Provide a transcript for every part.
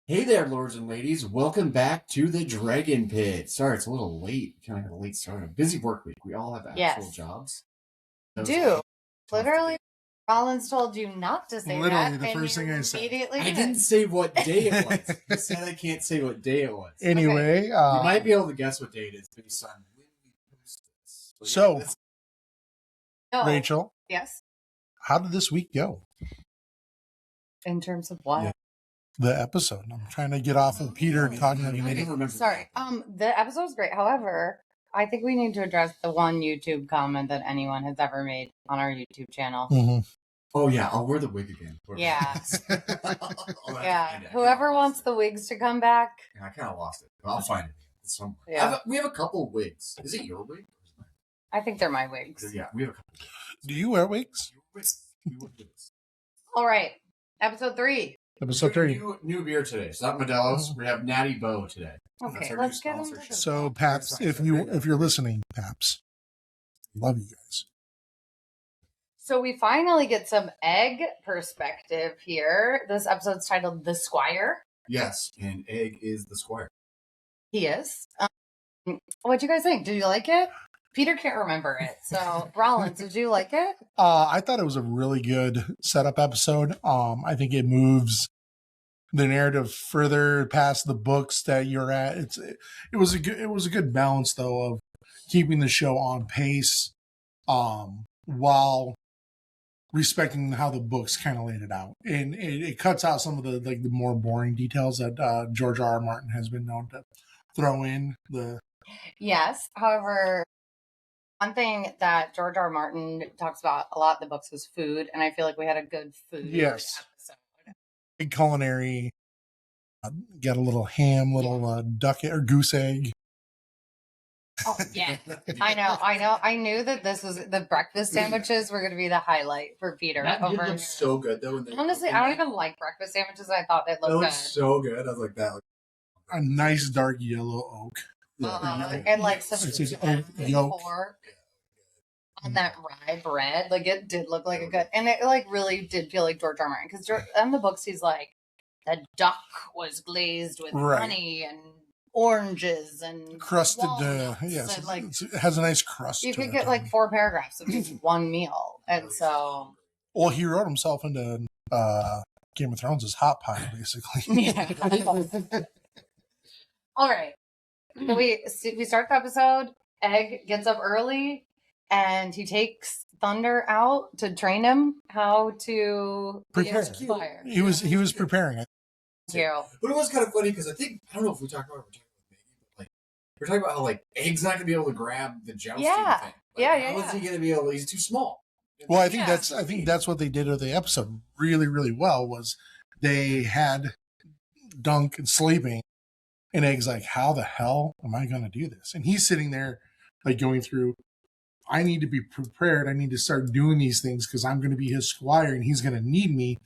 Hey there, lords and ladies. Welcome back to the Dragonpit. Sorry, it's a little late. Kind of had a late start. A busy work week. We all have actual jobs. Do literally, Rollins told you not to say literally that. The first thing I said. I didn't say what day it was. I said I can't say what day it was. Anyway, You might be able to guess what day it is based on when we post this. So, No. Rachel, Yes. how did this week go? In terms of what? Yeah. The episode. I'm trying to get off of Peter talking to me. Sorry. The episode was great. However, I think we need to address the one YouTube comment that anyone has ever made on our YouTube channel. Mm-hmm. Oh yeah, I'll wear the wig again. Yeah. Yeah. Whoever wants the wigs to come back. Yeah, I kind of lost it. But I'll find it somewhere. Yeah. We have a couple wigs. Is it your wig? Or is it mine? I think they're my wigs. Yeah, we have a couple. Do you wear wigs? We wear wigs. All right. Episode 3. Episode 3. New beer today. It's not Modelo's. We have Natty Bow today. Okay, let's get into this. So, Paps, if you're listening, Paps, love you guys. So we finally get some egg perspective here. This episode's titled "The Squire." Yes, and Egg is the Squire. He is. What'd you guys think? Did you like it? Peter can't remember it. So, Rollins, did you like it? I thought it was a really good setup episode. I think it moves the narrative further past the books that you're at. It was a good balance though of keeping the show on pace, while respecting how the books kind of laid it out, and it cuts out some of the more boring details that George R. R. Martin has been known to throw in. Yes. However, one thing that George R. R. Martin talks about a lot in the books was food, and I feel like we had a good food episode. Big culinary. Got a little ham, duck or goose egg. Oh yeah, I know. I knew that this was the breakfast sandwiches were going to be the highlight for Peter. That did look so good though. Honestly, I don't even like breakfast sandwiches. I thought they looked good. So good. I was like that. A nice dark yellow oak. And like some yolk pork on that rye bread. Like it did look like a good, and it like really did feel like George R. R. Martin, because in the books he's like, the duck was glazed with honey and oranges and crusted. Yes, and like it has a nice crust. You could get like 4 paragraphs of just one meal, and so. Well, he wrote himself into Game of Thrones as hot pie, basically. Yeah. All right. We start the episode. Egg gets up early, and he takes Thunder out to train him how to prepare. He was preparing it. But it was kind of funny because I don't know if we talked about it. We're talking about how like Egg's not going to be able to grab the jousting thing. How is he going to be able to? He's too small. Well, I think that's what they did with the episode really, really well. Was they had Duncan sleeping, and Egg's like, "How the hell am I going to do this?" And he's sitting there, like going through. I need to be prepared. I need to start doing these things because I'm going to be his squire, and he's going to need me.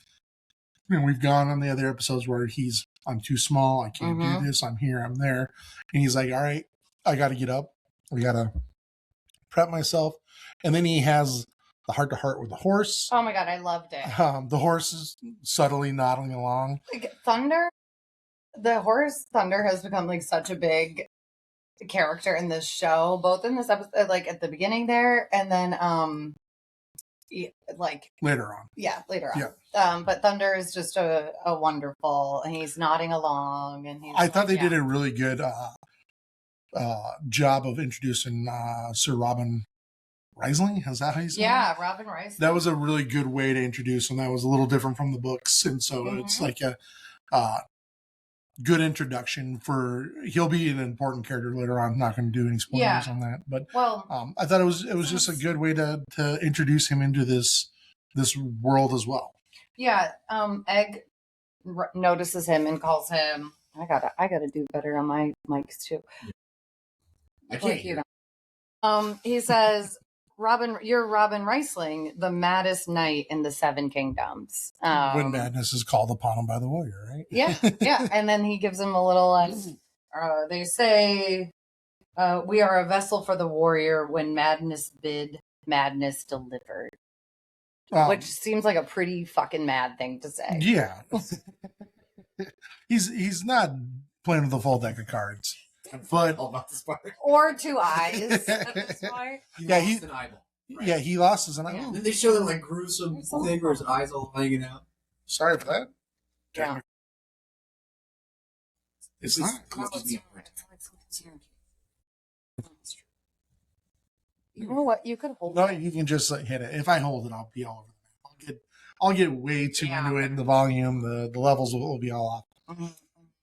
And we've gone on the other episodes where I'm too small. I can't do this. I'm here. I'm there. And he's like, all right, I got to get up. I got to prep myself. And then he has the heart-to-heart with the horse. Oh, my God. I loved it. The horse is subtly nodding along. Like, the horse Thunder has become like such a big character in this show, both in this episode, like at the beginning there, and then like later on. Yeah. But Thunder is just a wonderful, and he's nodding along, and I thought they did a really good job of introducing Sir Robin Risling. Is that how you say it? Yeah, Robin Risling. That was a really good way to introduce him. That was a little different from the books, and so it's like a good introduction he'll be an important character later on. I'm not going to do any spoilers on that, but I thought it was just a good way to introduce him into this world as well. Yeah. Egg notices him and calls him. I gotta do better on my mics too. I can't hear. He says, you're Robin Risling, the maddest knight in the 7 kingdoms. When madness is called upon him by the warrior, right? Yeah. And then he gives him a little, they say, we are a vessel for the warrior when madness bid, madness delivered. Which seems like a pretty fucking mad thing to say. Yeah. He's not playing with a full deck of cards, but or 2 eyes at this point. He lost an eyeball. Right? Yeah, he lost his eyeball. Yeah. Then they show that like gruesome thing where his eyes all hanging out. Sorry for that. Yeah. It's not. You know what? You could hold No, it. you can just hit it. If I hold it, I'll be all over the map. I'll get way too into it. The volume, the levels will be all off. Mm-hmm.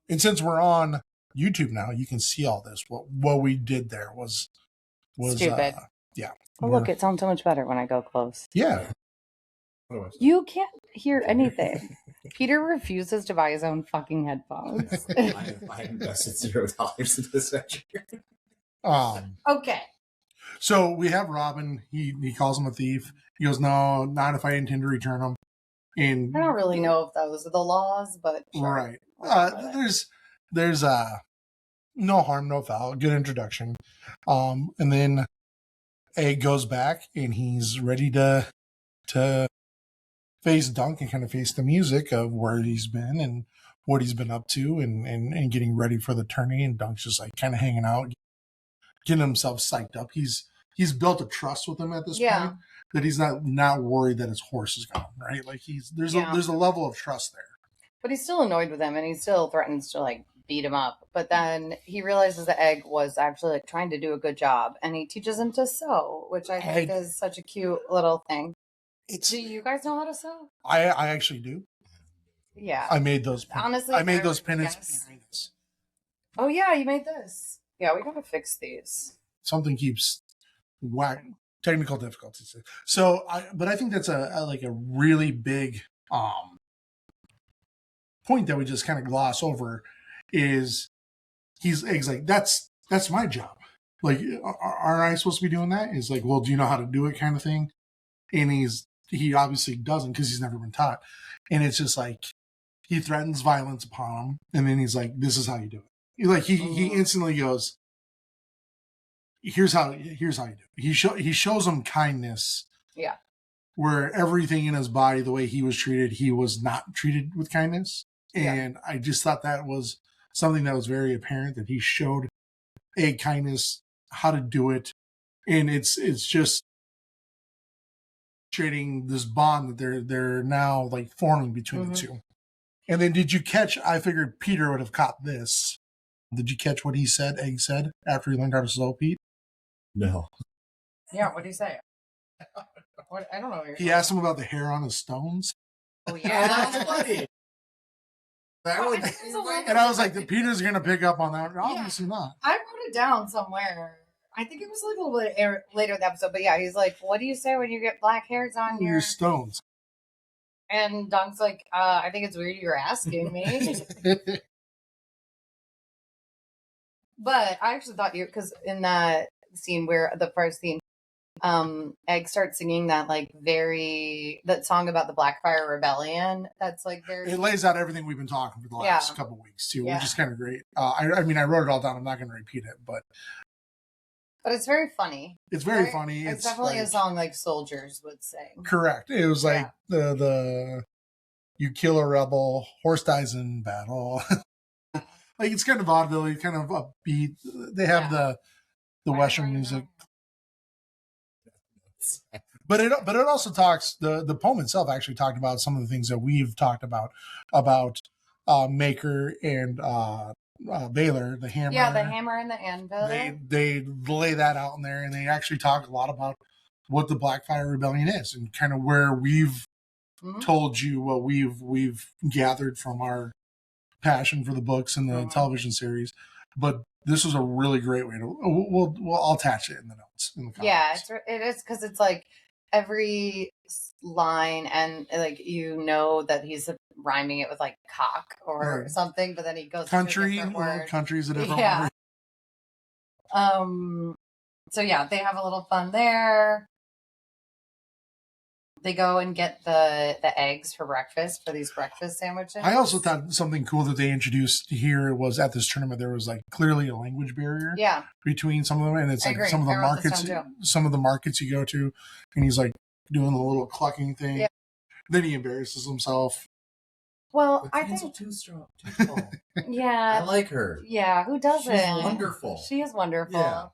And since we're on YouTube now, you can see all this. What we did there was stupid. Yeah. Oh, look, it sounds so much better when I go close. Yeah. You can't hear anything. Peter refuses to buy his own fucking headphones. I invested $0 into this venture. Okay. So we have Robin. He calls him a thief. He goes, "No, not if I intend to return them." And I don't really know if those are the laws, but sure. Right. There's no harm, no foul. Good introduction. And then Egg goes back and he's ready to face Dunk and kind of face the music of where he's been and what he's been up to and getting ready for the tourney. And Dunk's just like kind of hanging out, getting himself psyched up. He's built a trust with him at this point that he's not worried that his horse is gone, right? Like there's a level of trust there. But he's still annoyed with him and he still threatens to like beat him up. But then he realizes that Egg was actually like trying to do a good job and he teaches him to sew, which I think is such a cute little thing. Do you guys know how to sew? I actually do. Yeah. I made those. Honestly, I made those pennants behind us. Oh yeah, you made this. Yeah, we gotta fix these. Something keeps technical difficulties. So, but I think that's a really big point that we just kind of gloss over is he's like that's my job. Like, are I supposed to be doing that? He's like, well, do you know how to do it, kind of thing. And he obviously doesn't because he's never been taught. And it's just like he threatens violence upon him, and then he's like, "This is how you do it." Like he instantly goes, "Here's how you do it." He shows him kindness. Yeah. Where everything in his body, the way he was treated, he was not treated with kindness. And I just thought that was something that was very apparent, that he showed a kindness, how to do it. And it's just trading this bond that they're now like forming between the two. And then did you catch, I figured Peter would have caught this. Did you catch what Egg said after he learned how to sew, Pete? No. Yeah, what did he say? I don't know. He asked him about the hair on his stones. Oh yeah, that's funny. And I was like, Peter's going to pick up on that. Obviously not. I wrote it down somewhere. I think it was like a little bit later in the episode, but yeah, he's like, "What do you say when you get black hairs on your stones?" And Dunk's like, "I think it's weird you're asking me." But I actually thought because in that scene where the first scene, Egg starts singing that that song about the Blackfire Rebellion. That's like very. It lays out everything we've been talking for the last couple of weeks too, which is kind of great. I mean, I wrote it all down. I'm not going to repeat it, but it's very funny. It's very funny. It's definitely a song like soldiers would sing. Correct. It was like the you kill a rebel, horse dies in battle. Like it's kind of vaudeville, kind of upbeat. They have the Western music. But it also talks, the poem itself actually talked about some of the things that we've talked about Maker and Baylor, the hammer. Yeah, the hammer and the anvil. They lay that out in there, and they actually talk a lot about what the Blackfire Rebellion is and kind of where we've told you what we've gathered from our passion for the books and the television series. But this was a really great way to. I'll attach it in the notes. In the comments. Yeah, it is because it's like every line and like that he's rhyming it with like cock or something, but then he goes country. To a different word. Country's a different word. So yeah, they have a little fun there. They go and get the eggs for breakfast for these breakfast sandwiches. I also thought something cool that they introduced here was at this tournament there was like clearly a language barrier between some of them, and it's like some of the markets you go to, and he's like doing the little clucking thing. Yeah. Then he embarrasses himself. Well, But I Hansel think too strong, too tall. yeah, I like her. yeah. Who doesn't? She's wonderful. She is wonderful.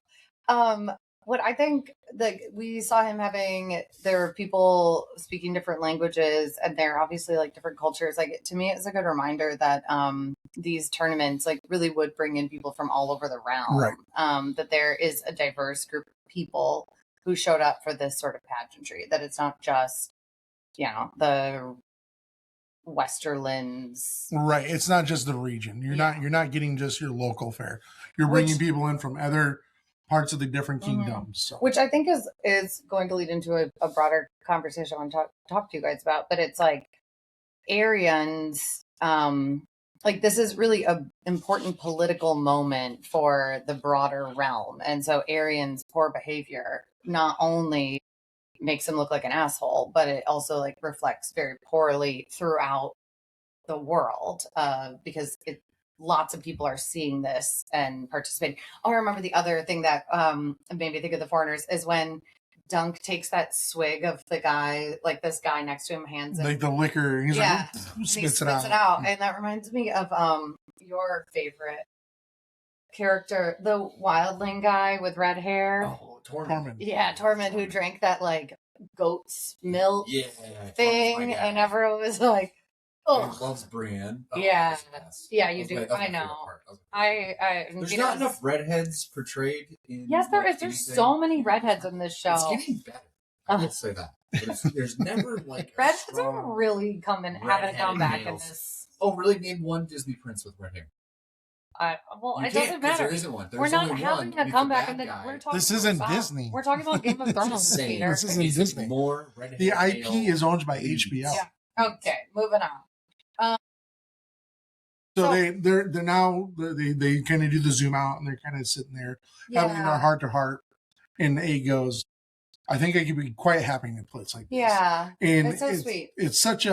Yeah. What I think that we saw him having, there were people speaking different languages, and they're obviously like different cultures. Like to me, it's a good reminder that these tournaments like really would bring in people from all over the realm. Right. That there is a diverse group of people who showed up for this sort of pageantry. That it's not just the Westerlands. Right. It's not just the region. You're not getting just your local fair. You're bringing people in from other parts of the different kingdoms. So. Which I think is going to lead into a broader conversation I want to talk to you guys about. But it's like Aryans, like this is really a important political moment for the broader realm. And so Aryans' poor behavior not only makes him look like an asshole, but it also like reflects very poorly throughout the world because lots of people are seeing this and participating. I remember the other thing that made me think of the foreigners is when Dunk takes that swig of the guy, like this guy next to him hands him like the liquor. He's like, spits it out. And that reminds me of your favorite character, the wildling guy with red hair. Oh, Tormund. Yeah, Tormund, who drank that like goat's milk thing, and everyone was like, "Oh, loves Brienne." Oh, yeah, yeah, you do. I know. There's not enough redheads portrayed in. Yes, there is. There's so many redheads in this show. It's getting better. I will say that. There's never like redheads are really having a comeback in this. Oh, really? Name one Disney prince with red hair. It doesn't matter. There isn't one. We're not having a comeback in the. We're talking. This isn't Disney. We're talking about Game of Thrones, Peter. This isn't Disney. More red the IP is owned by HBO. Yeah. Okay, moving on. So they're now they kind of do the zoom out and they're kind of sitting there having their heart to heart, and Egg goes, "I think I could be quite happy in a place like this." Yeah, and it's so sweet. It's such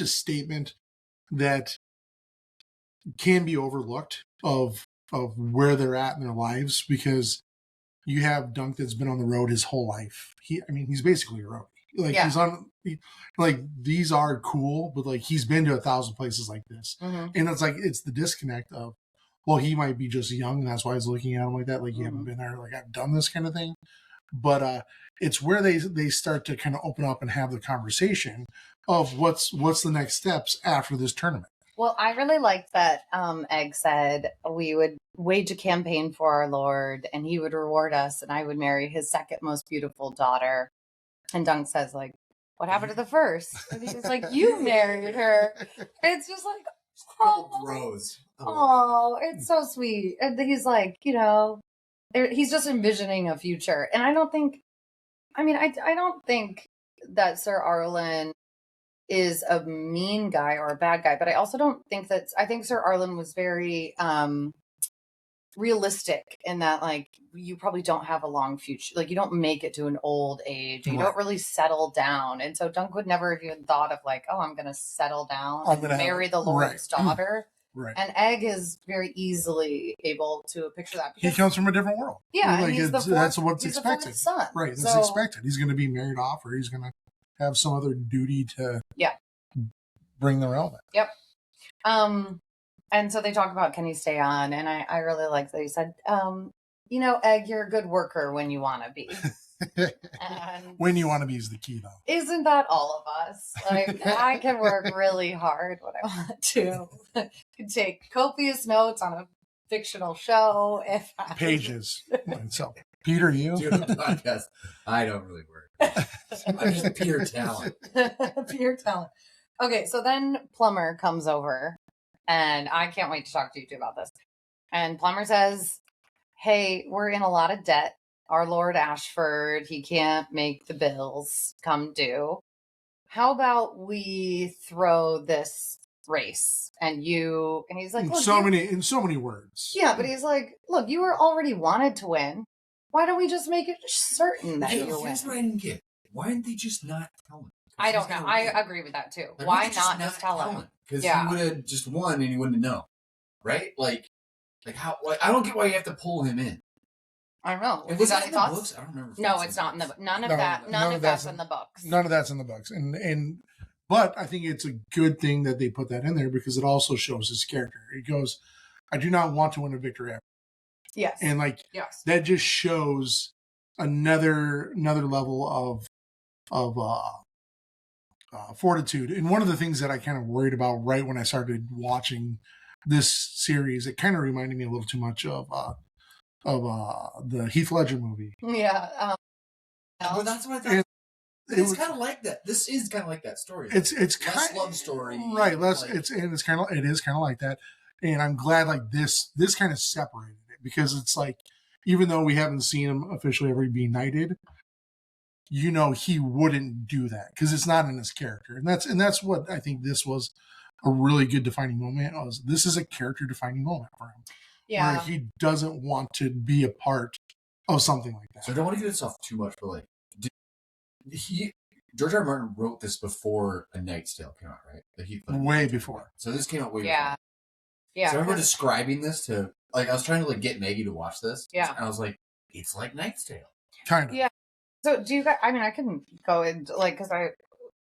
a statement that can be overlooked of where they're at in their lives, because you have Dunk that's been on the road his whole life. He's basically a roadie. Like he's on, like these are cool, but like he's been to 1,000 places like this, and it's like it's the disconnect of, well, he might be just young, and that's why he's looking at him like that. Like you haven't been there, like I've done this kind of thing. But it's where they start to kind of open up and have the conversation of what's the next steps after this tournament. Well, I really liked that Egg said we would wage a campaign for our Lord, and he would reward us, and I would marry his second most beautiful daughter. And Dunk says, like, what happened to the first? And he's like, you married her. It's just like, oh, it's so sweet. And he's like, he's just envisioning a future. And I don't think that Sir Arlen is a mean guy or a bad guy, but I also don't think I think Sir Arlen was very realistic in that, like, you probably don't have a long future. Like, you don't make it to an old age. You don't really settle down. And so Dunk would never have even thought of like, oh, I'm going to settle down and marry the Lord's daughter. Right. And Egg is very easily able to picture that. He comes from a different world. Yeah. Like that's what's expected. Son. Right. That's expected. He's going to be married off, or he's going to have some other duty to bring the realm in. Yep. And so they talk about, can he stay on? And I really like that he said, Egg, you're a good worker when you want to be. And when you want to be is the key, though. Isn't that all of us? Like, I can work really hard when I want to. I can take copious notes on a fictional show. Pages. So, Peter, you? Do a podcast. I don't really work. I'm just pure talent. Pure talent. Okay, so then Plumber comes over. And I can't wait to talk to you two about this. And Plumber says, hey, we're in a lot of debt. Our Lord Ashford, he can't make the bills come due. How about we throw this race? And he's like, in so many words. Yeah, but he's like, look, you were already wanted to win. Why don't we just make it certain that you win? Here's what I didn't get. Why didn't they just not tell him? I don't know. I agree with that too. Like, why not just tell him? Because he would have just won and he wouldn't know, right? Like how? Like, I don't get why you have to pull him in. I don't know. Was that in the books? I don't remember. No, it's not in the book. None of that's in the books. None of that's in the books. And But I think it's a good thing that they put that in there because it also shows his character. He goes, I do not want to win a victory ever. Yes. And that just shows another level of fortitude. And one of the things that I kind of worried about right when I started watching this series, it kind of reminded me a little too much of the Heath Ledger movie. Yeah. Well, that's what I thought. It's kind of like that. This is kind of like that story. It's kind of love story, right? It is kind of like that. And I'm glad this kind of separated it because it's like, even though we haven't seen him officially ever be knighted, he wouldn't do that because it's not in his character. And that's what I think this was a really good defining moment. This is a character defining moment for him. Yeah. Where he doesn't want to be a part of something like that. So I don't want to get this off too much, but George R. R. Martin wrote this before A Knight's Tale came out, right? Way before. So this came out way before. Yeah. So I remember describing this to, I was trying to get Maggie to watch this. Yeah. And I was like, it's like Knight's Tale. Kind of. Yeah. So do you guys, I can go into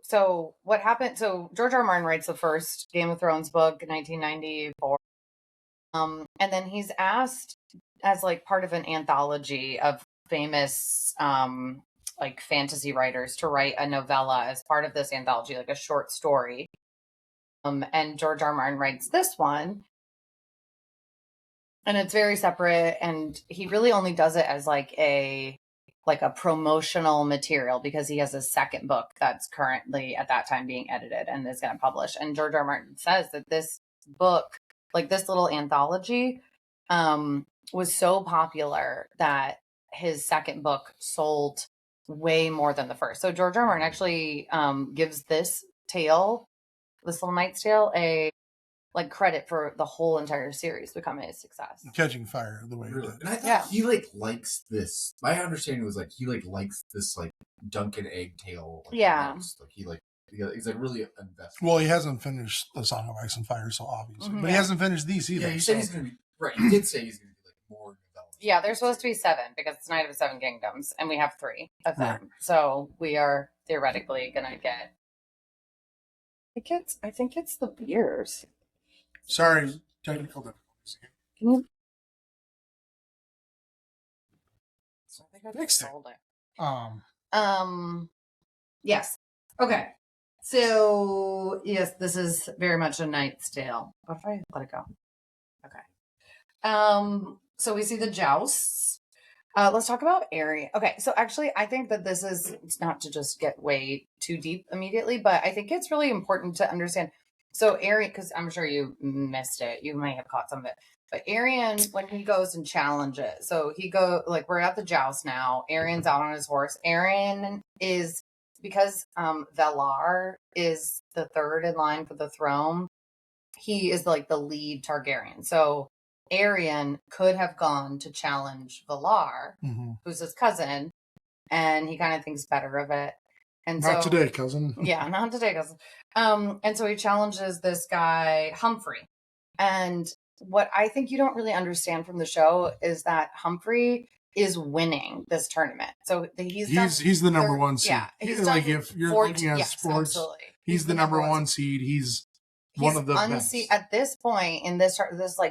so what happened? So George R. R. Martin writes the first Game of Thrones book in 1994. And then he's asked as part of an anthology of famous, fantasy writers to write a novella as part of this anthology, a short story. And George R. R. Martin writes this one. And it's very separate. And he really only does it as a promotional material because he has a second book that's currently at that time being edited and is going to publish. And George R. R. Martin says that this book, this little anthology, was so popular that his second book sold way more than the first. So George R. R. Martin actually gives this Little Knight's Tale, a credit for the whole entire series becoming a success. Catching fire the way he did. And I thought he likes this. My understanding was he likes this Duncan egg tale. He's really invested. Well, he hasn't finished The Song of Ice and Fire, so obviously. Mm-hmm, but he hasn't finished these either. Yeah, he said he's going to be, right, he did say he's going to be more developed. Yeah, there's supposed to be 7 because it's Knight of the Seven Kingdoms, and we have 3 of them. Right. So we are theoretically going to get... I think it's the beers. Sorry, technical difficulties. Can you... I think I fixed it. Yes. Okay. So, yes, this is very much A Knight's Tale. What if I let it go? Okay. So we see the jousts. Let's talk about Arian. Okay, so actually, I think that this is, it's not to just get way too deep immediately, but I think it's really important to understand. So Arian, because I'm sure you missed it. You might have caught some of it. But Arian, when he goes and challenges, so we're at the joust now. Arian's out on his horse. Arian is, because Valar is the third in line for the throne, he is the lead Targaryen. So Arian could have gone to challenge Valar, who's his cousin, and he kind of thinks better of it. And not today, cousin. Yeah, not today, cousin. And so he challenges this guy, Humphrey. And what I think you don't really understand from the show is that Humphrey is winning this tournament. So he's the number one seed. Yeah, he's if you're looking at sports, absolutely. He's the number one seed. He's one of the best. At this point in this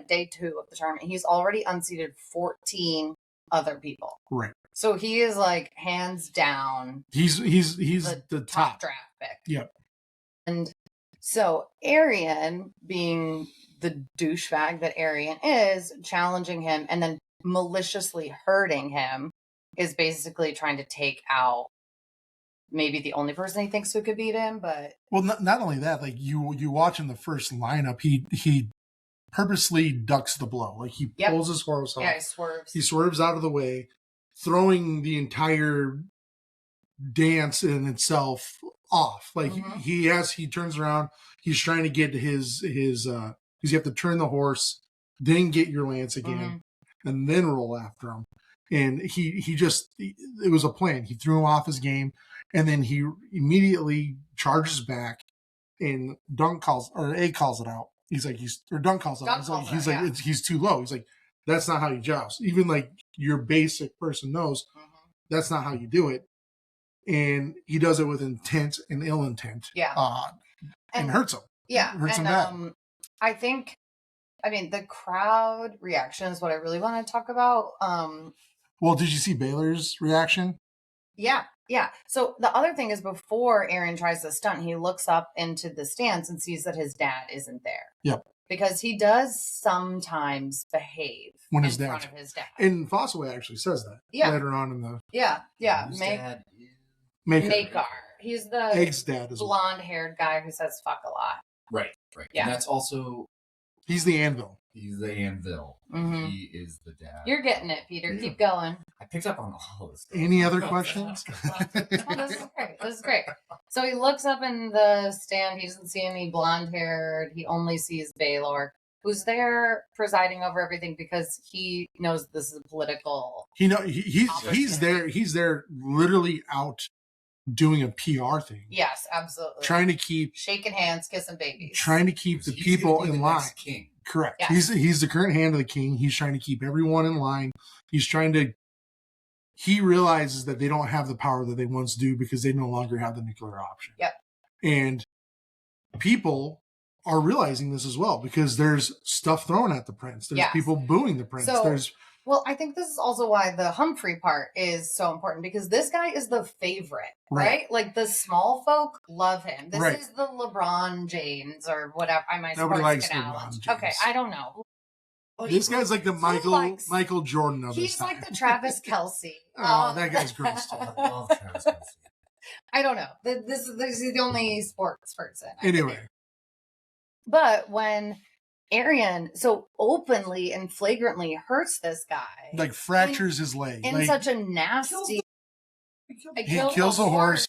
day 2 of the tournament, he's already unseated 14 other people. Right. So he is hands down. He's the top draft pick. Yep. And so Arian, being the douchebag that Arian is, challenging him and then maliciously hurting him, is basically trying to take out maybe the only person he thinks who could beat him. But not only that, you watch in the first lineup, he purposely ducks the blow. He pulls his horse off. Yeah, he swerves. He swerves out of the way, throwing the entire dance in itself off. He turns around. He's trying to get his because you have to turn the horse, then get your lance again, and then roll after him. And it was a plan. He threw him off his game, and then he immediately charges back, and Egg calls it out. Dunk calls it out. He's too low. He's like, that's not how you joust. Even your basic person knows that's not how you do it. and he does it with intent and ill intent. Yeah. And hurts him. Yeah. Hurts him bad. I think, the crowd reaction is what I really want to talk about. Well, did you see Baylor's reaction? Yeah. Yeah. So the other thing is, before Aaron tries the stunt, he looks up into the stands and sees that his dad isn't there. Yep. Because he does sometimes behave when in his front of his dad. And Fossaway actually says that later on in the... Yeah. Makar. He's the Egg's dad as blonde-haired guy who says fuck a lot. Right. Yeah. And that's also... He's the anvil. Mm-hmm. He is the dad. You're getting it, Peter. Yeah. Keep going. I picked up on all this. Any other questions? This is great. So he looks up in the stand. He doesn't see any blonde-haired. He only sees Baylor, who's there presiding over everything because he knows this is a political... He's there literally out doing a PR thing. Yes, absolutely. Trying to keep... shaking hands, kissing babies. Trying to keep the people in line. King. Correct. Yes. He's the current hand of the king. He's trying to keep everyone in line. He realizes that they don't have the power that they once do because they no longer have the nuclear option. Yep. And people are realizing this as well because there's stuff thrown at the prince. There's people booing the prince. Well, I think this is also why the Humphrey part is so important because this guy is the favorite, right? Like the small folk love him. This is the LeBron James or whatever. Nobody likes LeBron James. Okay, I don't know. This guy's like the Michael Jordan of this time. He's like the Travis Kelce. That guy's gross. I love Travis Kelce. I don't know. This is the only sports person. Anyway. But when Arian so openly and flagrantly hurts this guy, like fractures his leg in such a nasty... He kills the horse.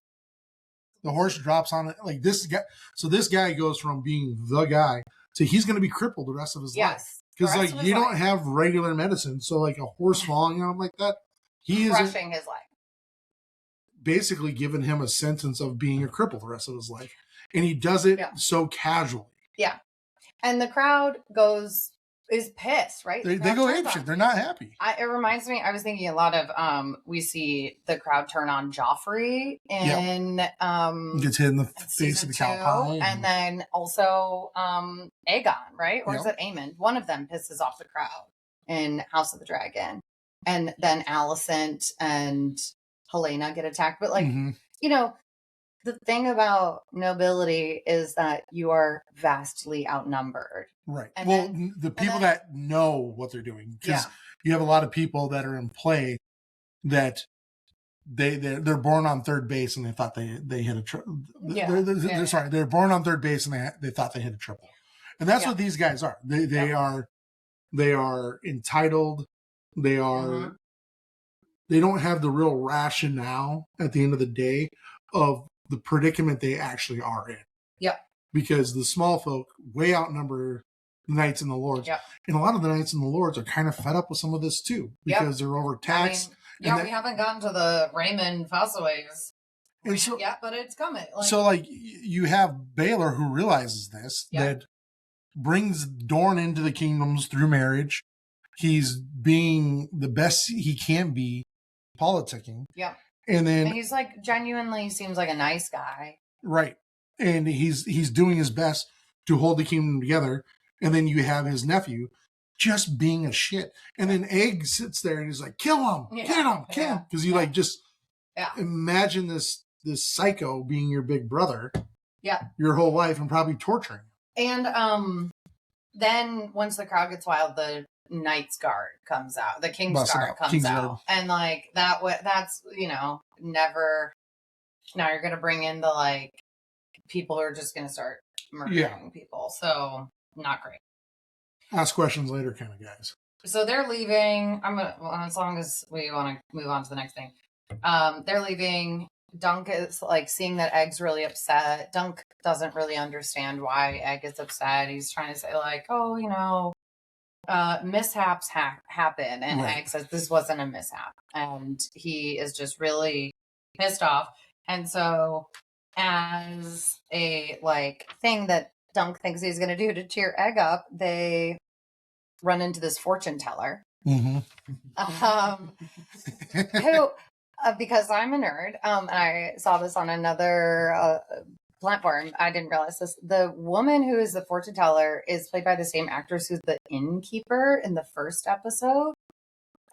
The horse drops on it. Like this guy. So this guy goes from being the guy to he's going to be crippled the rest of his life. Because you don't have regular medicine. So like a horse falling on him like that, he is crushing his life. Basically giving him a sentence of being a cripple the rest of his life. And he does it so casually. Yeah. And the crowd is pissed, right? They go apeshit. They're not happy. It reminds me, I was thinking a lot of, we see the crowd turn on Joffrey in, gets hit in the face of the cow pie. And then also, Aegon, right? Or is it Aemond? One of them pisses off the crowd in House of the Dragon. And then Alicent and Helena get attacked. But the thing about nobility is that you are vastly outnumbered. Right. And the people that know what they're doing, because you have a lot of people that are in play that they're born on third base and they thought they hit a triple. They're born on third base and they thought they hit a triple. And that's what these guys are. They are entitled. They are. They don't have the real rationale at the end of the day of the predicament they actually are in. Yep. Because the small folk way outnumber the knights and the lords. Yep. And a lot of the knights and the lords are kind of fed up with some of this too. Because they're overtaxed. We haven't gotten to the Raymond Fossaways yet, but it's coming. You have Baylor who realizes this, that brings Dorne into the kingdoms through marriage. He's being the best he can be politicking. Yeah. And he's like genuinely seems like a nice guy. Right. And he's doing his best to hold the kingdom together. And then you have his nephew just being a shit. And then Egg sits there and he's like, kill him, kill him. Because you imagine this psycho being your big brother your whole life and probably torturing him. And then once the crowd gets wild, the Knight's Guard comes out. The King's Guard comes out. And that's, never... Now you're going to bring in the, people who are just going to start murdering people. So, not great. Ask questions later kind of guys. So they're leaving. As long as we want to move on to the next thing. They're leaving. Dunk is, seeing that Egg's really upset. Dunk doesn't really understand why Egg is upset. He's trying to say, mishaps happen. And Egg says, this wasn't a mishap. And he is just really pissed off. And so, as a thing that Dunk thinks he's going to do to cheer Egg up, they run into this fortune teller. Mm-hmm. Who because I'm a nerd, and I saw this on another platform. I didn't realize this. The woman who is the fortune teller is played by the same actress who's the innkeeper in the first episode.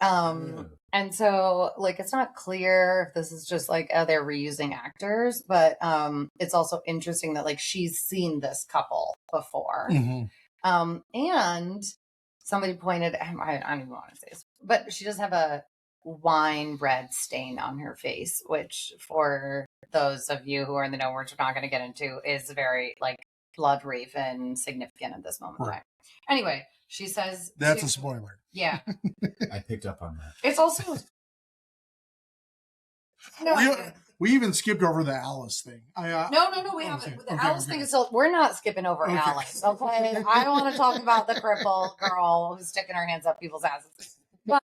And so like it's not clear if this is just like they're reusing actors, but it's also interesting that like she's seen this couple before. And somebody pointed, I don't even want to say this, but she does have a wine red stain on her face, which for those of you who are in the know, which we're not going to get into, is very like blood raven significant at this moment. Right. Anyway, she says that's a spoiler. Yeah. I picked up on that. It's also we even skipped over the Alice thing. No, we haven't. The Alice thing is still, we're not skipping over Alice. Okay. I want to talk about the cripple girl who's sticking her hands up people's asses. But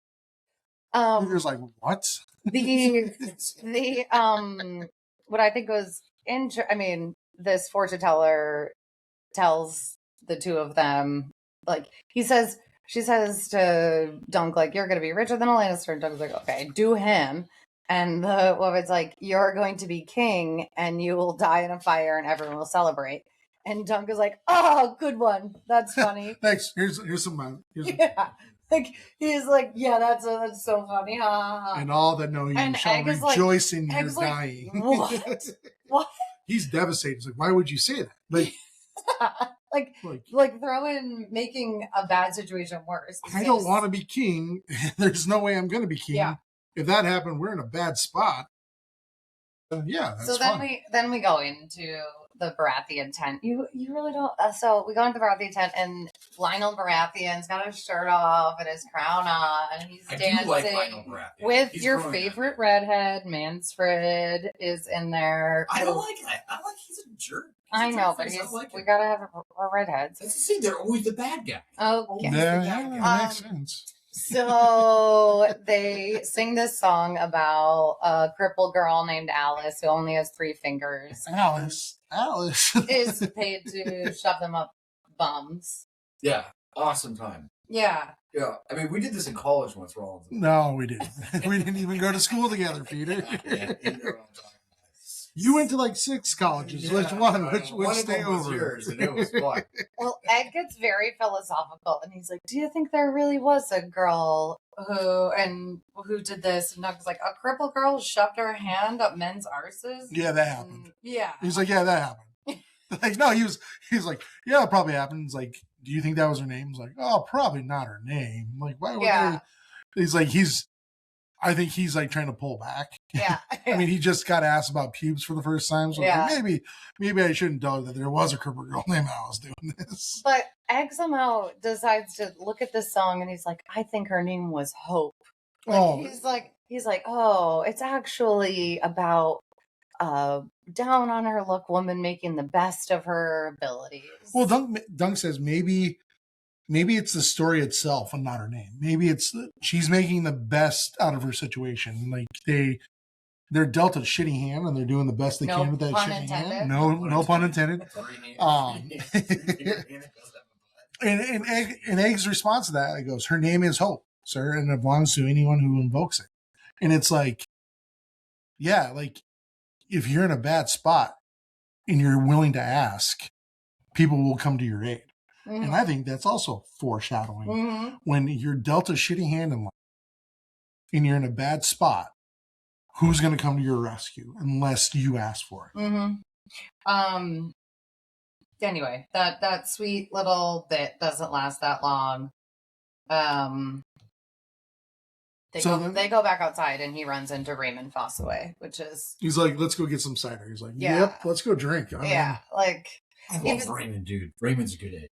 you're just like, what? The what I think was this fortune teller tells the two of them, like she says to Dunk, like, you're gonna be richer than a Lannister, and Dunk's like, okay, do him. And the woman's like, you're going to be king and you will die in a fire and everyone will celebrate. And Dunk is like, oh, good one. That's funny. Thanks. Here's some like he's like, yeah, that's so funny. And all that know you shall rejoice in your dying. What? What? He's devastated. He's like, why would you say that? Like throw in making a bad situation worse. I don't want to be king. There's no way I'm going to be king. Yeah. If that happened, we're in a bad spot. Yeah, that's then we go into the Baratheon tent. You really don't. So we go into the Baratheon tent, and Lionel Baratheon's got his shirt off and his crown on, and he's dancing with your favorite redhead. Mansfred is in there. I don't like that. I like he's a jerk. I know, but we gotta have our redheads. See, they're always the bad guy. Oh, yeah, that makes sense. So they sing this song about a crippled girl named Alice who only has 3 fingers. Alice is paid to shove them up bums. Yeah, awesome time. Yeah. Yeah, I mean, we did this in college once, Rollins. No, we didn't. We didn't even go to school together, Peter. You went to like 6 colleges. Yeah, which one? Which stay over? Yours, and it was fun. Well, Ed gets very philosophical, and he's like, "Do you think there really was a girl who did this?" And Doug's like, "A crippled girl shoved her hand up men's arses." Yeah, that happened. Yeah, he's like, "Yeah, that happened." Like, no, he was like, "Yeah, it probably happened." He's like, "Do you think that was her name?" He's like, "Oh, probably not her name." I'm like, why would they? He's like, I think he's like trying to pull back. Yeah. I mean, he just got asked about pubes for the first time. So like, maybe I shouldn't tell that there was a crippled girl named Alice doing this. But Egg somehow decides to look at this song and he's like, I think her name was Hope. He's like, oh, it's actually about down on her luck woman making the best of her abilities. Well, Dunk says maybe it's the story itself and not her name. Maybe it's she's making the best out of her situation. Like they're dealt a shitty hand and they're doing the best they can with that shitty hand. No pun intended. And Egg's response to that, it goes, her name is Hope, sir, and it belongs to anyone who invokes it. And it's like, yeah, like if you're in a bad spot and you're willing to ask, people will come to your aid. Mm-hmm. And I think that's also foreshadowing. Mm-hmm. When you're dealt a shitty hand in life and you're in a bad spot, who's going to come to your rescue unless you ask for it? Mm-hmm. Anyway, that sweet little bit doesn't last that long. They go back outside and he runs into Raymond Fossaway, which is... He's like, let's go get some cider. He's like, yep, let's go drink. I love Raymond, dude. Raymond's a good egg.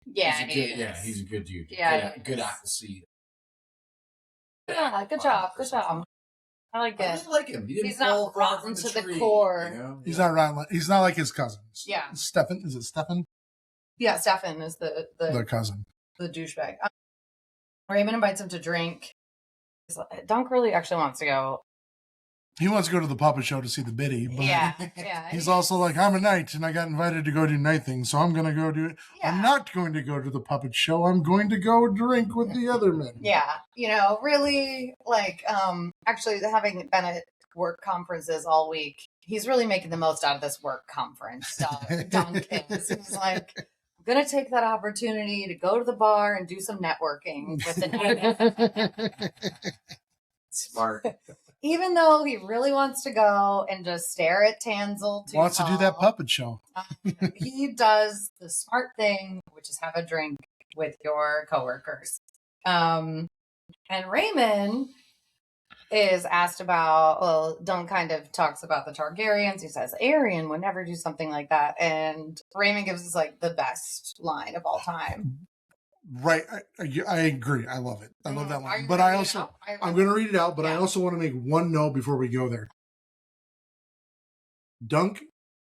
Yeah, he's a good dude. Yeah, good apple seed. Yeah, good job. I like it. I really like him. He's not rotten to the core. You know? He's not rotten. He's not like his cousins. Yeah. Stefan, is it Stefan? Yeah, Stefan is the cousin. The douchebag. Raymond invites him to drink. Dunk really actually wants to go. He wants to go to the puppet show to see the Biddy, but yeah. He's also like, I'm a knight and I got invited to go do night things, so I'm going to go do it. Yeah. I'm not going to go to the puppet show. I'm going to go drink with the other men. Yeah. Really, actually having been work conferences all week. He's really making the most out of this work conference. Duncan is. He's like, I'm going to take that opportunity to go to the bar and do some networking with an egg. Smart. Even though he really wants to go and just stare at Tansel. Wants to do that puppet show. He does the smart thing, which is have a drink with your coworkers. And Raymond is asked about, well, Dunk kind of talks about the Targaryens. He says, Aerion would never do something like that. And Raymond gives us like the best line of all time. Right. I agree. I love it. I love that line. But I'm going to read it out, but I also want to make one note before we go there. Dunk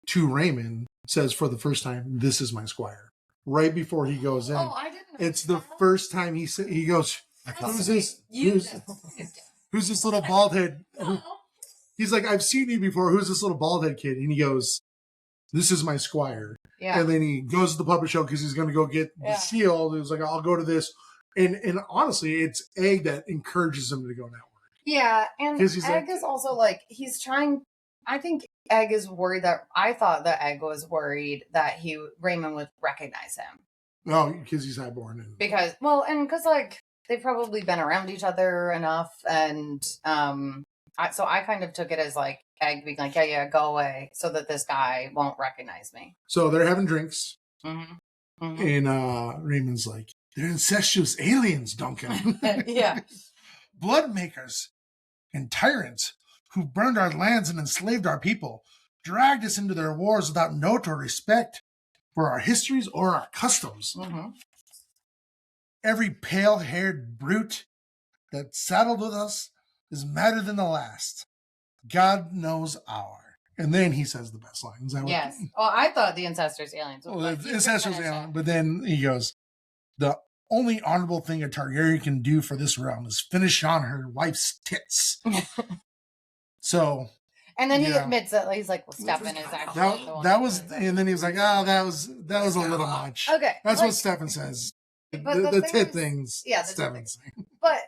to Raymond says for the first time, this is my squire. Right before he goes in. Oh, I didn't know. It's the first time he goes, who's this? Who's this little bald head? He's like, I've seen you before. Who's this little bald head kid? And he goes, this is my squire. Yeah. And then he goes to the puppet show because he's going to go get the shield. He was like, I'll go to this. And honestly, it's Egg that encourages him to go network. Yeah. And Egg is also like, he's trying. I think Egg is worried I thought that Egg was worried that Raymond would recognize him. No, because he's highborn. Because like they've probably been around each other enough. And so I kind of took it as like, Egg being like, yeah, go away, so that this guy won't recognize me. So they're having drinks. Mm-hmm. Mm-hmm. And Raymond's like, they're incestuous aliens, Duncan. Yeah. Blood makers and tyrants who burned our lands and enslaved our people, dragged us into their wars without note or respect for our histories or our customs. Mm-hmm. Every pale-haired brute that saddled with us is madder than the last. God knows our. And then he says the best line. Is that yes. Well, I thought the incestuous aliens. Well, the incestuous alien. But then he goes, the only honorable thing a Targaryen can do for this realm is finish on her wife's tits. So. And then he admits that he's like, well, Stefan is actually that was, and then he was like, that was a little much. Okay. That's what Stefan says. The tit things. Yeah, Stefan saying. But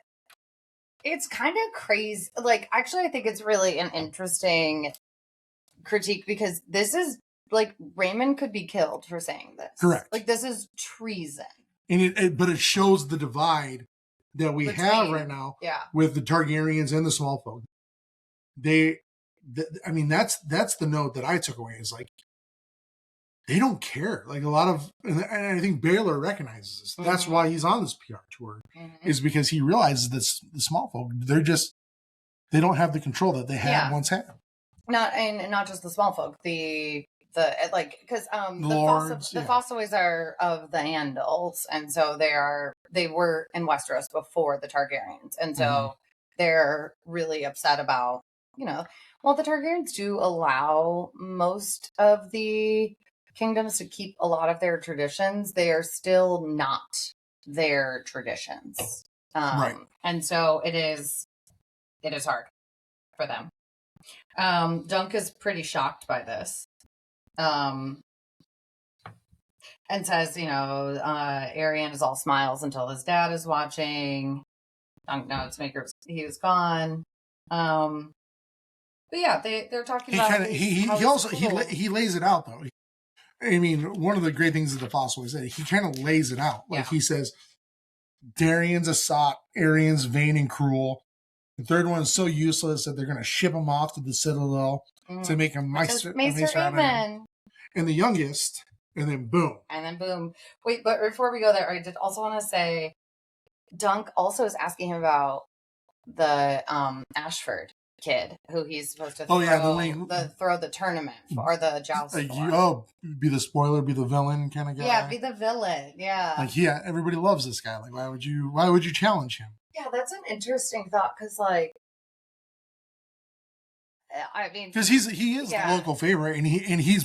it's kind of crazy. Like, actually, I think it's really an interesting critique because this is like Raymond could be killed for saying this. Correct. Like, this is treason. And but it shows the divide that we have right now with the Targaryens and the small folk. That's the note that I took away is like, they don't care. Like a lot of, and I think Baylor recognizes this. Mm-hmm. That's why he's on this PR tour, is because he realizes that the small folk, they don't have the control that they had once had. Not just the small folk, the Fossways are of the Andals, and so they were in Westeros before the Targaryens, and so they're really upset about, well, the Targaryens do allow most of the kingdoms to keep a lot of their traditions. They are still not their traditions. Right. And so it is hard for them. Dunk is pretty shocked by this. And says, Aerion is all smiles until his dad is watching. Dunk notes he was gone. But yeah, they're talking about he lays it out though. I mean, one of the great things that the Fossways said, he kind of lays it out. Like he says, Darian's a sot, Aerion's vain and cruel. The third one is so useless that they're going to ship him off to the Citadel to make him Maester Aemon. And the youngest, and then boom. Wait, but before we go there, I did also want to say, Dunk also is asking him about the Ashford kid who he's supposed to throw the tournament or the joust for. Be the spoiler, be the villain kind of guy. Yeah, be the villain. Yeah. Like, everybody loves this guy. Like, why would you challenge him? Yeah, that's an interesting thought because, like, I mean, because he is the local favorite, and he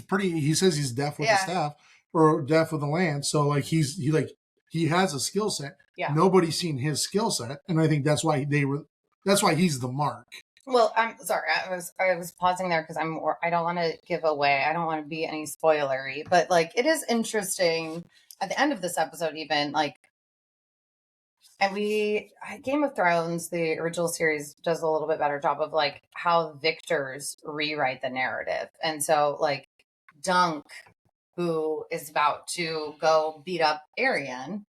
says he's deaf with the staff or deaf with the land. So like he has a skill set. Yeah. Nobody's seen his skill set, and I think that's why he's the mark. Well, I'm sorry. I was pausing there because I don't want to give away. I don't want to be any spoilery, but like it is interesting at the end of this episode, even like And Game of Thrones, the original series, does a little bit better job of like how victors rewrite the narrative. And so like Dunk, who is about to go beat up Aerion,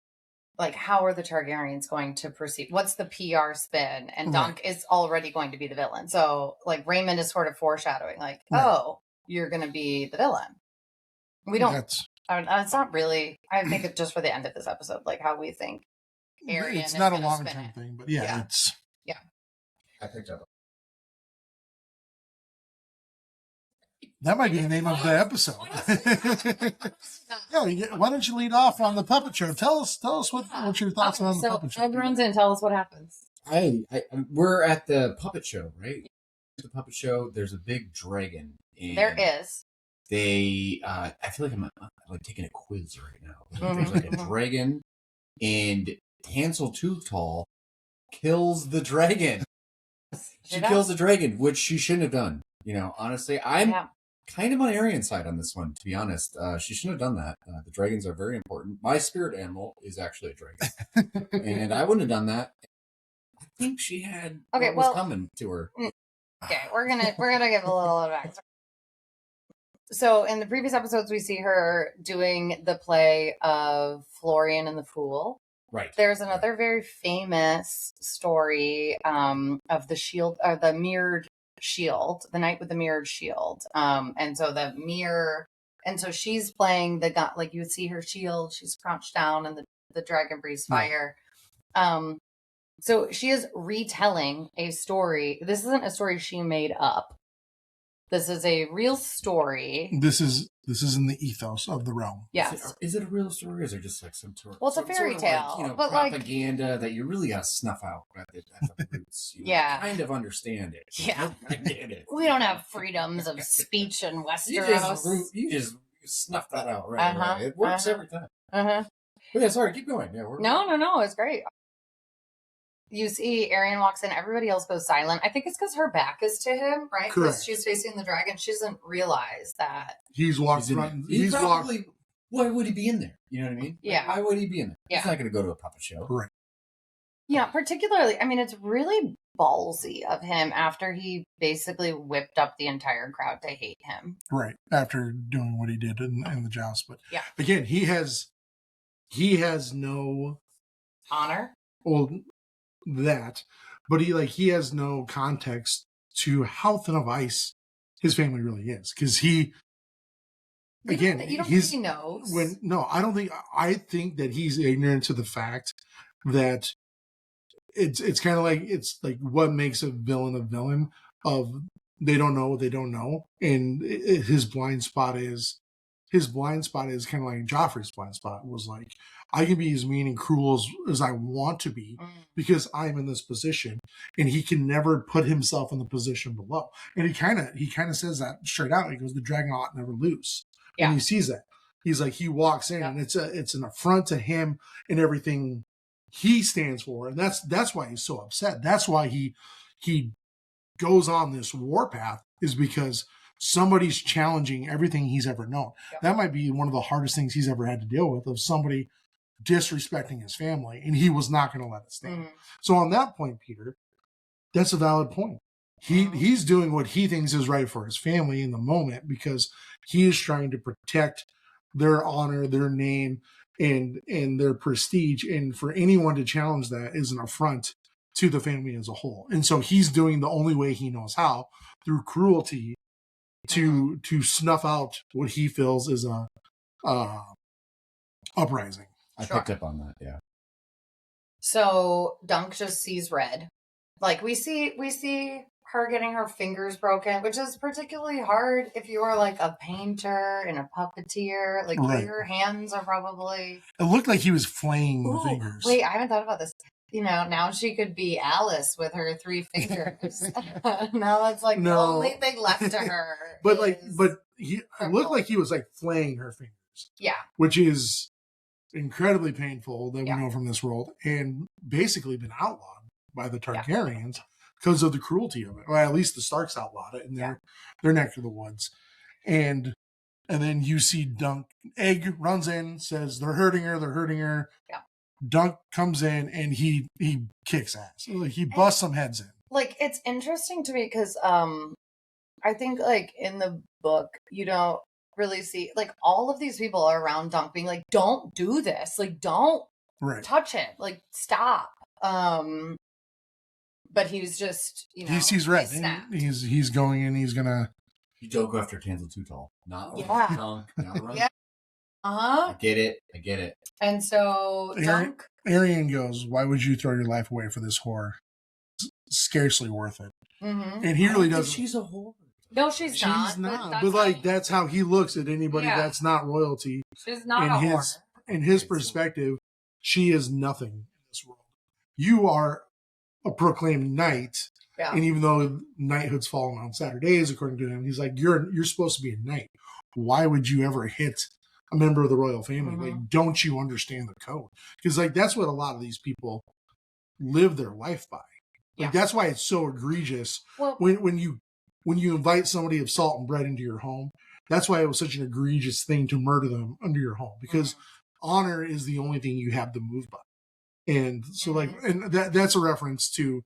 like how are the Targaryens going to proceed? What's the PR spin? And Dunk is already going to be the villain. So like Raymond is sort of foreshadowing like, oh, you're going to be the villain. We don't, it's not really, I think it's just for the end of this episode, like how we think Aerion it's not a long-term thing, but it's... Yeah. I picked up. That might be the name of the episode. Why don't you lead off on the puppet show? Tell us what your thoughts are on the puppet show. Ed runs in, tell us what happens. We're at the puppet show, right? The puppet show, there's a big dragon. And there is. I feel like I'm like taking a quiz right now. There's like a dragon, and Duncan the Tall kills the dragon. She kills the dragon, which she shouldn't have done. You know, honestly, I'm kind of on Aerion's side on this one, to be honest. She shouldn't have done that. The dragons are very important. My spirit animal is actually a dragon. And I wouldn't have done that. I think she had what was coming to her. Okay, we're gonna give a little back. So in the previous episodes, we see her doing the play of Florian and the Fool. Right. There's another very famous story of the shield, or the mirrored shield, the knight with the mirrored shield. And so she's playing the god, like you would see her shield, she's crouched down and the dragon breathes fire. So she is retelling a story. This isn't a story she made up. This is a real story. This is in the ethos of the realm. Yes. Is it a real story, or is it just like some sort of... Well, it's a fairy tale. Like, but propaganda that you really got to snuff out at the roots. Kind of understand it. Yeah. I get it. We don't have freedoms of speech in Westeros. You just snuff that out, right? Right. It works every time. But yeah, sorry, keep going. Yeah, No, it's great. You see Aerion walks in, everybody else goes silent. I think it's because her back is to him, right? Because she's facing the dragon. She doesn't realize that. He's walked front. He's probably... Why would he be in there? You know what I mean? Yeah. Why would he be in there? He's not going to go to a puppet show. Right. Yeah, particularly, I mean, it's really ballsy of him after he basically whipped up the entire crowd to hate him. Right. After doing what he did in the joust. But yeah, again, he has no honor. Well, but he has no context to how thin of ice his family really is, because he you don't think he knows. I think that he's ignorant to the fact that it's kind of like, it's like what makes a villain of they don't know what they don't know, and his blind spot is kind of like Joffrey's blind spot was like, I can be as mean and cruel as I want to be because I'm in this position, and he can never put himself in the position below. And he kind of says that straight out. He goes, the dragon ought never lose. Yeah. And he sees that. He's like, he walks in and it's an affront to him and everything he stands for. And that's why he's so upset. That's why he goes on this warpath, is because somebody's challenging everything he's ever known. Yep. That might be one of the hardest things he's ever had to deal with, of somebody disrespecting his family, and he was not going to let it stand. So on that point, Peter, that's a valid point. He's doing what he thinks is right for his family in the moment, because he is trying to protect their honor, their name, and their prestige. And for anyone to challenge that is an affront to the family as a whole. And so he's doing the only way he knows how, through cruelty, to snuff out what he feels is a uprising. I picked up on that, yeah. So Dunk just sees red. Like we see her getting her fingers broken, which is particularly hard if you are like a painter and a puppeteer. Like your hands are probably... It looked like he was flaying the fingers. Wait, I haven't thought about this. You know, now she could be Alice with her 3 fingers. Now that's like the only thing left to her. But it looked like he was like flaying her fingers. Yeah. Which is incredibly painful that we know from this world, and basically been outlawed by the Targaryens because of the cruelty of it. Or at least the Starks outlawed it in their neck of the woods. And then you see Egg runs in, says they're hurting her. Yeah. Dunk comes in and he kicks ass. Like, he busts some heads in. Like, it's interesting to me because I think, like, in the book, you don't really see, like, all of these people are around Dunk being like, don't do this. Like, don't touch it. Like, stop. But he's just, you know, he sees red. He's going in. He's gonna. You don't go after Tansel too tall. Not Dunk. Not run. Yeah. I get it. And so Dunk. Arian goes, "Why would you throw your life away for this whore? It's scarcely worth it." Mm-hmm. And he really doesn't. She's a whore. No, she's not. She's not. But like, that's how he looks at anybody that's not royalty. She's not a whore. In his perspective, she is nothing in this world. You are a proclaimed knight, and even though knighthood's fallen on Saturdays, according to him, he's like, you're supposed to be a knight. Why would you ever hit a member of the royal family? Mm-hmm. Like, don't you understand the code? Because like that's what a lot of these people live their life by. Like that's why it's so egregious when you invite somebody of salt and bread into your home. That's why it was such an egregious thing to murder them under your home, because honor is the only thing you have to move by. And so, like, and that's a reference to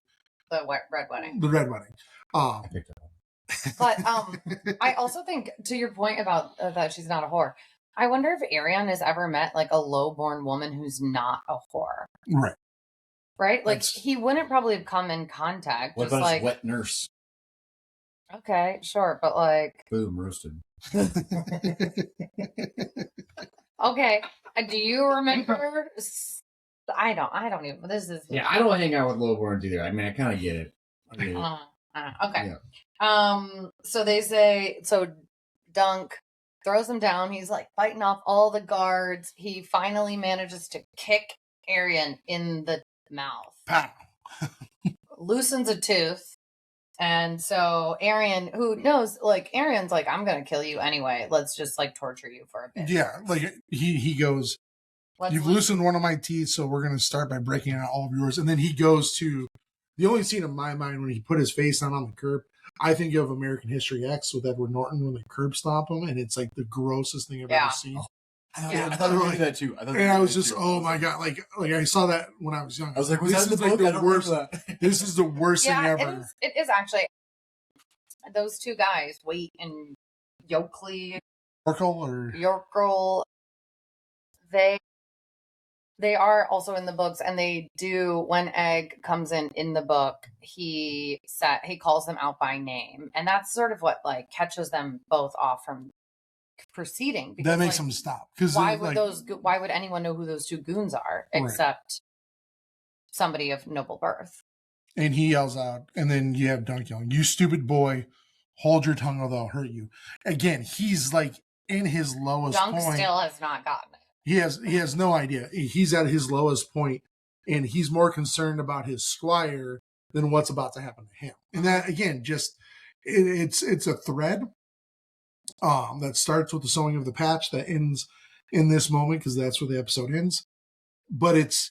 the Red Wedding. The Red Wedding. But I also think, to your point about that she's not a whore, I wonder if Arian has ever met like a low-born woman who's not a whore. Right? Like, he wouldn't probably have come in contact. What just about like, his wet nurse? Okay, sure, but like, boom, roasted. Okay, do you remember? I don't even. This is I don't hang out with lowborns either. I mean, I kind of get it. Okay. Yeah. So they say, Dunk throws him down. He's like fighting off all the guards. He finally manages to kick Arian in the mouth. Pow. Loosens a tooth. And so Arian, who knows, like, Arian's like, I'm going to kill you anyway. Let's just like torture you for a bit. Yeah. Like he goes, you've loosened one of my teeth, so we're going to start by breaking out all of yours. And then he goes to the only scene in my mind when he put his face down on the curb. I think of American History X with Edward Norton when they curb stomp him, and it's like the grossest thing I've ever seen. I thought they did that too. I was just, oh my god, like I saw that when I was young. I was like, was that in the book? The worst. This is the worst thing ever. It is actually. Those two guys, Waite and Yoakley, Yorkel, they are also in the books, and they do, when Egg comes in the book, he calls them out by name, and that's sort of what like catches them both off from proceeding. Because, that makes them stop. Because why would anyone know who those two goons are except somebody of noble birth? And he yells out, and then you have Dunk yelling, "You stupid boy, hold your tongue or they'll hurt you." Again, he's like in his lowest point. Dunk still has not gotten it. He has no idea. He's at his lowest point, and he's more concerned about his squire than what's about to happen to him. And that, again, just it's a thread that starts with the sewing of the patch that ends in this moment, because that's where the episode ends. But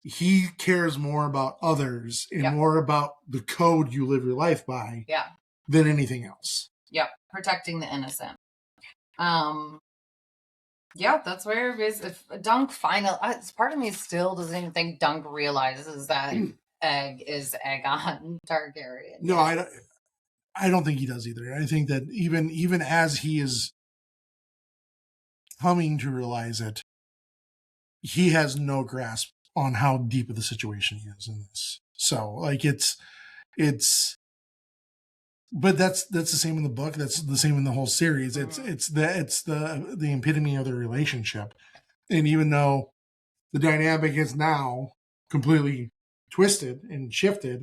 he cares more about others and more about the code you live your life by than anything else. Yep. Protecting the innocent. That's where it is. If Dunk part of me still doesn't even think Dunk realizes that Egg is Aegon Targaryen. No, I don't think he does either. I think that even as he is coming to realize it, he has no grasp on how deep of the situation he is in this. So like but that's the same in the book. That's the same in the whole series. It's the epitome of the relationship. And even though the dynamic is now completely twisted and shifted,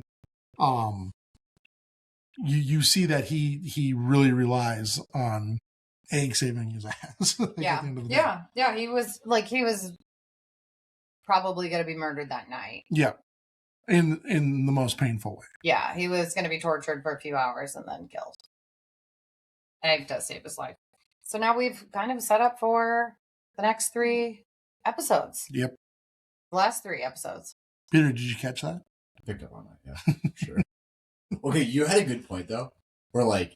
you see that he really relies on Egg saving his ass. At the end of the day. He was probably going to be murdered that night. Yeah. In the most painful way. Yeah, he was going to be tortured for a few hours and then killed. Egg does save his life. So now we've kind of set up for the next 3 episodes. Yep. The last 3 episodes. Peter, did you catch that? I picked up on that, yeah. Sure. Okay, you had a good point, though. Where, like,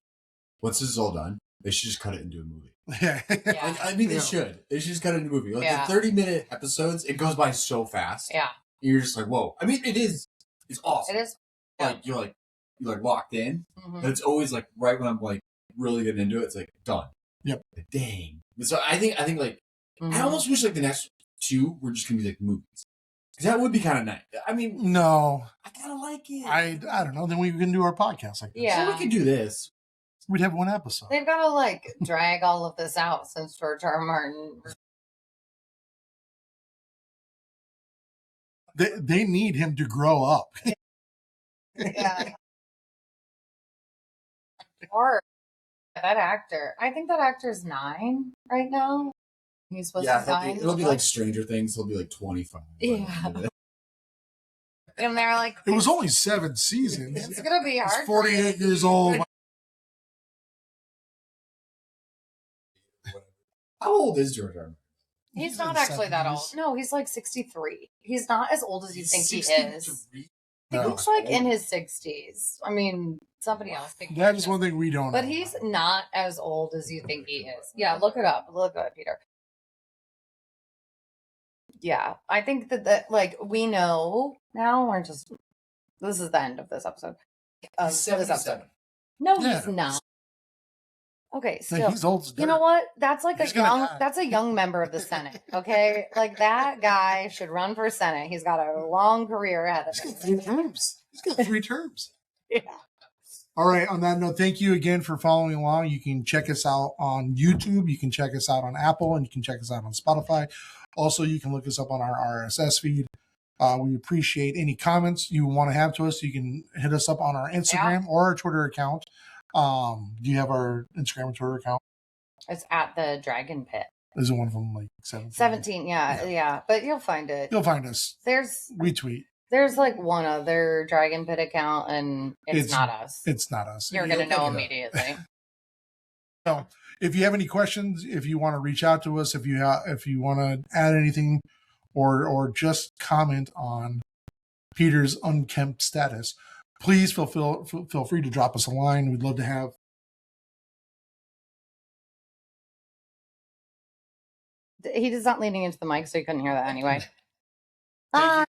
once this is all done, they should just cut it into a movie. Yeah. Like, I mean, they should. They should just cut it into a movie. Like the 30-minute episodes, it goes by so fast. Yeah. You're just like, whoa. I mean, it's awesome. It is. Like you're locked in. Mm-hmm. But it's always like right when I'm like really getting into it, it's like done. Yep. Like, dang. So I think like Mm-hmm. I almost wish like the next two were just gonna be like movies. Because that would be kind of nice. I mean, no, I kind of like it. I don't know. Then we can do our podcast like this. Yeah. So we could do this. We'd have one episode. They've got to like drag all of this out since George R. R. Martin. They need him to grow up. Yeah. Or that actor. I think that actor's 9 right now. He's supposed to be 9. It'll be like Stranger Things. He'll be like 25. Yeah. And they're like, It was only 7 seasons. it's gonna be hard. He's 48 years old. How old is George R. Martin? He's He's not in actually that 70s. old. No, he's like 63. He's not as old as you think he is. 63? He No. looks like in his 60s. I mean, somebody else. That is one thing we don't But know. he's not as old as you think he is. Yeah, look it up. Look it up, Peter. Yeah, I think that like we know now. We're just. This is the end of this episode. Of He's this episode. 77. No, Yeah. he's not. Okay, Like, still. he's old as You know dirt. what? That's like He's a gonna young. die. That's a young member of the Senate. Okay, like that guy should run for Senate. He's got a long career ahead of He's him. got 3 terms. He's got 3 terms. Yeah. All right. On that note, thank you again for following along. You can check us out on YouTube. You can check us out on Apple, and you can check us out on Spotify. Also, you can look us up on our RSS feed. We appreciate any comments you want to have to us. You can hit us up on our Instagram or our Twitter account. Do you have our Instagram and Twitter account? It's at the Dragon Pit. Is it one from like 17? 17, yeah. But you'll find it. You'll find us. We tweet. There's like one other Dragon Pit account, and it's not us. It's not us. You're gonna know Okay. immediately. So, if you have any questions, if you want to reach out to us, if you want to add anything, or just comment on Peter's unkempt status, please feel free to drop us a line. We'd love to have. He's not leaning into the mic, so you couldn't hear that anyway. Thank you. Bye.